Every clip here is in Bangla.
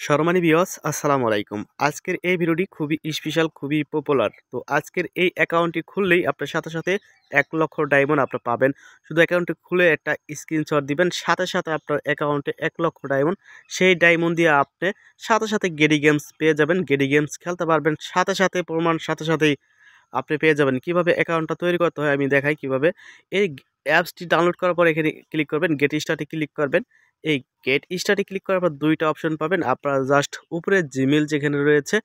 সম্মানী ভিউয়ার্স আসসালামু আলাইকুম। আজকের এই ভিডিওটি খুবই স্পেশাল, খুবই পপুলার। তো আজকের এই অ্যাকাউন্টটি খুললেই আপনার সাথে সাথে 1,00,000 ডায়মন্ড আপনি পাবেন। শুধু অ্যাকাউন্টটি খুলে একটা স্ক্রিনশট দিবেন, সাথে সাথে আপনার অ্যাকাউন্টে 1,00,000 ডায়মন্ড। সেই ডায়মন্ড দিয়ে আপনি সাথে সাথে গেডি গেমস পেয়ে যাবেন, গেডি গেমস খেলতে পারবেন, সাথে সাথে প্রমাণ সাথে সাথেই আপনি পেয়ে যাবেন। কিভাবে অ্যাকাউন্টটা তৈরি করতে হয় আমি দেখাই কিভাবে। এই অ্যাপসটি ডাউনলোড করার পর এখানে ক্লিক করবেন, গেট স্টার্টে ক্লিক করবেন। এই গেট স্টার্টে ক্লিক করার পর ২টা অপশন পাবেন। আপনারা জাস্ট উপরে জিমেইল যেখানে রয়েছে,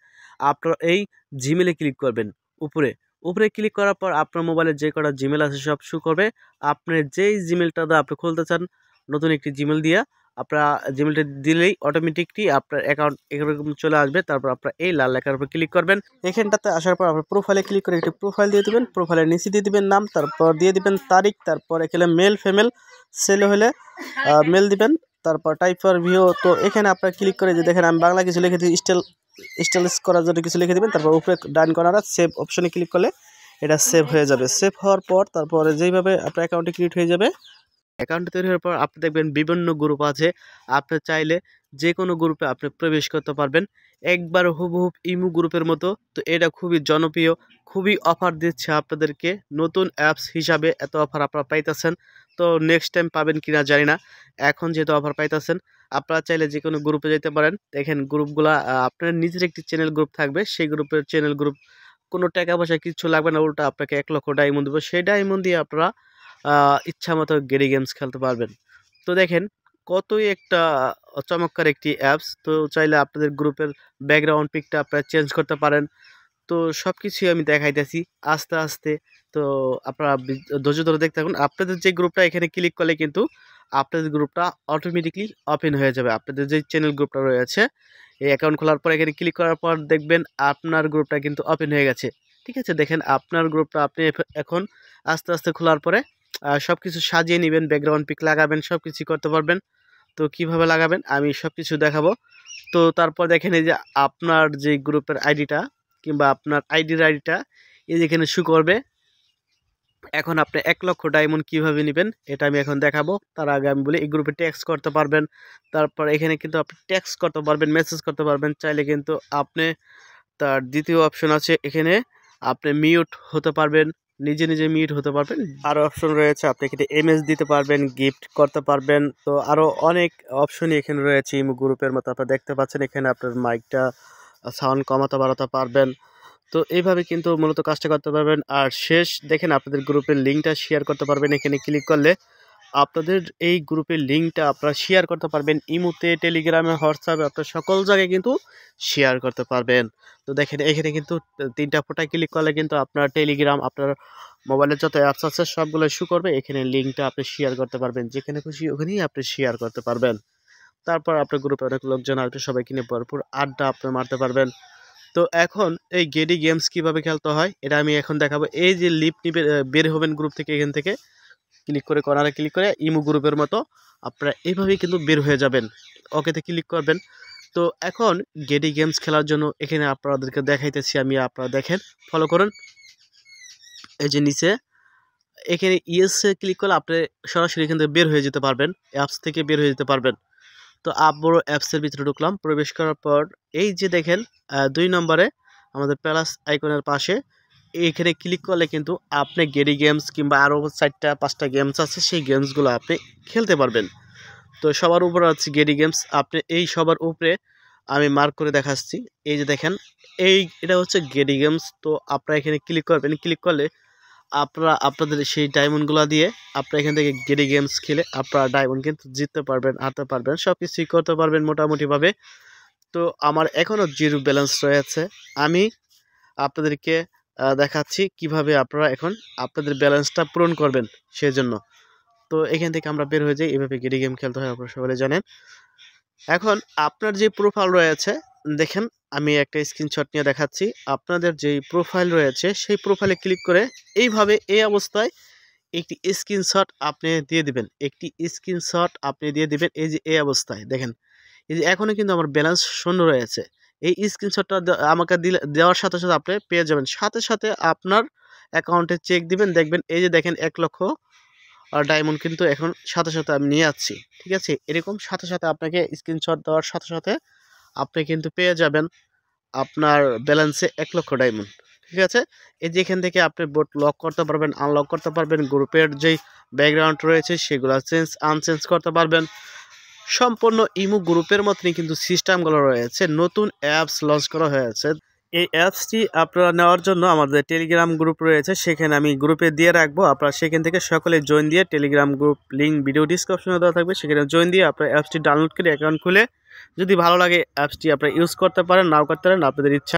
আপনারা এই জিমেইলে ক্লিক করবেন উপরে। উপরে ক্লিক করার পর আপনার মোবাইলে যে কটা জিমেইল আছে সব শো করবে। আপনি যেই জিমেইলটা দিয়ে আপনি খুলতে চান, নতুন একটি জিমেইল দিয়া আপনারা জিমেইলটা দিলেই অটোমেটিকলি আপনার অ্যাকাউন্ট এরকম চলে আসবে। তারপর আপনারা এই লাল লেখার উপর ক্লিক করবেন। এখানটাতে আসার পর আপনার প্রোফাইলে ক্লিক করে একটি প্রোফাইল দিয়ে দিবেন। প্রোফাইলের নিচে দিয়ে দিবেন নাম, তারপর দিয়ে দিবেন তারিখ, তারপর এখানে মেল ফিমেল, ছেলে হলে মেল দিবেন, তারপর টাইপ ফর ভিও। তো এখানে আপনারা ক্লিক করে যে দেখেন আমি বাংলা কিছু লিখে দিই, স্টাইলিশ করার জন্য কিছু লিখে দিবেন। তারপর উপরে ডান কর্নারে সেভ অপশনে ক্লিক করলে এটা সেভ হয়ে যাবে। সেভ হওয়ার পর তারপরে যেইভাবে আপনার অ্যাকাউন্টে ক্রিয়েট হয়ে যাবে। অ্যাকাউন্ট তৈরি হওয়ার পর আপনি দেখবেন বিভিন্ন গ্রুপ আছে। আপনি চাইলে যে কোনো গ্রুপে আপনি প্রবেশ করতে পারবেন, একবার হুবহুব ইমু গ্রুপের মতো। তো এটা খুবই জনপ্রিয়, খুবই অফার দিচ্ছে আপনাদেরকে। নতুন অ্যাপস হিসাবে এত অফার আপনারা পাইতেছেন। তো নেক্সট টাইম পাবেন কিনা জানি না। এখন যেহেতু অফার পাইতেছেন, আপনারা চাইলে যে কোনো গ্রুপে যেতে পারেন। দেখেন গ্রুপগুলা আপনার নিজের একটি চ্যানেল গ্রুপ থাকবে, সেই গ্রুপের চ্যানেল গ্রুপ কোনো টাকা পয়সা কিচ্ছু লাগবে না, উল্টা আপনাকে 1,00,000 ডায়মন্ড দেবো। সেই ডায়মন্ড দিয়ে আপনারা ইচ্ছা মতো গেরি গেমস খেলতে পারবেন। তো দেখেন কতই একটা চমৎকার একটি অ্যাপস। তো চাইলে আপনাদের গ্রুপের ব্যাকগ্রাউন্ড পিকটা আপনারা চেঞ্জ করতে পারেন। তো সব কিছুই আমি দেখাইতেছি আস্তে আস্তে। তো আপনারা ধৈর্য ধরে দেখতে থাকুন। আপনাদের যে গ্রুপটা এখানে ক্লিক করলে কিন্তু আপনাদের গ্রুপটা অটোমেটিকলি ওপেন হয়ে যাবে। আপনাদের যে চ্যানেল গ্রুপটা রয়েছে, এই অ্যাকাউন্ট খোলার পর এখানে ক্লিক করার পর দেখবেন আপনার গ্রুপটা কিন্তু ওপেন হয়ে গেছে। ঠিক আছে, দেখেন আপনার গ্রুপটা আপনি এখন আস্তে আস্তে খোলার পরে সব কিছু সাজিয়ে নেবেন, ব্যাকগ্রাউন্ড পিক লাগাবেন, সব কিছুই করতে পারবেন। তো কিভাবে লাগাবেন আমি সব কিছু দেখাবো। তো তারপর দেখেন এই যে আপনার যে গ্রুপের আইডিটা কিংবা আপনার আইডিটা এই যে এখানে শো করবে। এখন আপনি 1,00,000 ডায়মন্ড কিভাবে নেবেন এটা আমি এখন দেখাবো। তার আগে আমি বলি এই গ্রুপে ট্যাক্স করতে পারবেন। তারপর এখানে কিন্তু আপনি ট্যাক্স করতে পারবেন, মেসেজ করতে পারবেন। চাইলে কিন্তু আপনি তার দ্বিতীয় অপশন আছে এখানে, আপনি মিউট হতে পারবেন, নিজে নিজে মিউট হতে পারবেন। আরও অপশন রয়েছে, আপনি এখানে এমএস দিতে পারবেন, গিফট করতে পারবেন। তো আরও অনেক অপশনই এখানে রয়েছে ইমো গ্রুপের মতো। আপনারা দেখতে পাচ্ছেন এখানে আপনার মাইকটা সাউন্ড কমাতে বাড়াতে পারবেন। তো এইভাবে কিন্তু মূলত কাজটা করতে পারবেন। আর শেষ দেখেন আপনাদের গ্রুপের লিঙ্কটা শেয়ার করতে পারবেন। এখানে ক্লিক করলে আপনাদের এই গ্রুপের লিঙ্কটা আপনারা শেয়ার করতে পারবেন। ইমোতে, টেলিগ্রামে, হোয়াটসঅ্যাপে আপনার সকল জায়গায় কিন্তু শেয়ার করতে পারবেন। তো দেখেন এখানে কিন্তু 3টা ফোটায় ক্লিক করলে কিন্তু আপনার টেলিগ্রাম, আপনার মোবাইলের যত অ্যাপস আছে সবগুলো শো করবে। এখানে লিঙ্কটা আপনি শেয়ার করতে পারবেন, যেখানে খুশি ওখানেই আপনি শেয়ার করতে পারবেন। তারপর আপনার গ্রুপে অনেক লোকজন আসবে, সবাইকে নিয়ে ভরপুর আড্ডা আপনি মারতে পারবেন। তো এখন এই গেডি গেমস কিভাবে খেলতে হয় এটা আমি এখন দেখাবো। এই যে লিপ নিবে বের হবেন গ্রুপ থেকে, এখান থেকে ক্লিক করে কর্নারে ক্লিক করে ইমো গ্রুপের মতো আপনারা এইভাবেই কিন্তু বের হয়ে যাবেন। ওকেতে ক্লিক করবেন। তো এখন গেডি গেমস খেলার জন্য এখানে আপনাদেরকে দেখাইতেছি আমি, আপনারা দেখেন, ফলো করুন। এই যে নিচে এখানে ইয়েসে ক্লিক করলে আপনি সরাসরি এখান থেকে বের হয়ে যেতে পারবেন, অ্যাপস থেকে বের হয়ে যেতে পারবেন। তো আবারও অ্যাপসের ভিতরে ঢুকলাম। প্রবেশ করার পর এই যে দেখেন 2 নম্বরে আমাদের প্লাস আইকনের পাশে এইখানে ক্লিক করলে কিন্তু আপনি গেডি গেমস কিংবা আরও 4টা 5টা গেমস আছে, সেই গেমসগুলো আপনি খেলতে পারবেন। তো সবার উপরে আছে গেডি গেমস। আপনি এই সবার উপরে আমি মার্ক করে দেখাচ্ছি। এই যে দেখেন এটা হচ্ছে গেডি গেমস। তো আপনারা এখানে ক্লিক করবেন। ক্লিক করলে আপনারা আপনাদের সেই ডায়মন্ডগুলো দিয়ে আপনারা এখান থেকে গেডি গেমস খেলে আপনারা ডায়মন্ড কিন্তু জিততে পারবেন, হারতে পারবেন, সব কিছুই করতে পারবেন মোটামুটিভাবে। তো আমার এখনও 0 ব্যালেন্স রয়েছে। আমি আপনাদেরকে দেখাচ্ছি কিভাবে আপনারা এখন আপনাদের ব্যালেন্সটা পূরণ করবেন সেজন্য। তো এখান থেকে আমরা বের হয়ে যাই। এভাবে গেডি গেম খেলতে হয়, আপনারা সকলে জানেন। এখন আপনার যে প্রোফাইল রয়েছে দেখেন, আমি একটা স্ক্রিনশট নিয়ে দেখাচ্ছি। আপনাদের যেই প্রোফাইল রয়েছে সেই প্রোফাইলে ক্লিক করে এইভাবে এই অবস্থায় একটি স্ক্রিনশট আপনি দিয়ে দিবেন। একটি স্ক্রিনশট আপনি দিয়ে দিবেন এই যে এই অবস্থায় দেখেন। এই যে এখনও কিন্তু আমার ব্যালেন্স শূন্য রয়েছে। এই স্ক্রিনশটটা আমাকে দেওয়ার সাথে সাথে আপনি পেয়ে যাবেন। সাথে সাথে আপনার অ্যাকাউন্টে চেক দিবেন, দেখবেন এই যে দেখেন 1,00,000 ডায়মন্ড কিন্তু এখন সাথে সাথে আমি নিয়ে যাচ্ছি। ঠিক আছে, এরকম সাথে সাথে আপনাকে স্ক্রিনশট দেওয়ার সাথে সাথে আপনি কিন্তু পেয়ে যাবেন আপনার ব্যালেন্সে 1,00,000 ডায়মন্ড। ঠিক আছে? এই যে এখান থেকে আপনি বোট লক করতে পারবেন, আনলক করতে পারবেন, গ্রুপের যেই ব্যাকগ্রাউন্ড রয়েছে সেগুলো আনচেঞ্জ করতে পারবেন। সম্পূর্ণ ইমো গ্রুপের মতনই কিন্তু সিস্টেমগুলো রয়েছে। নতুন অ্যাপস লঞ্চ করা হয়েছে। এই অ্যাপসটি আপনারা নেওয়ার জন্য আমাদের টেলিগ্রাম গ্রুপ রয়েছে, সেখানে আমি গ্রুপে দিয়ে রাখবো। আপনারা সেখান থেকে সকলে জয়েন দিয়ে টেলিগ্রাম গ্রুপ লিঙ্ক ভিডিও ডিসক্রিপশনে দেওয়া থাকবে, সেখানে জয়েন দিয়ে আপনার অ্যাপসটি ডাউনলোড করে অ্যাকাউন্ট খুলে যদি ভালো লাগে অ্যাপসটি আপনারা ইউজ করতে পারেন, নাও করতে পারেন, আপনাদের ইচ্ছা।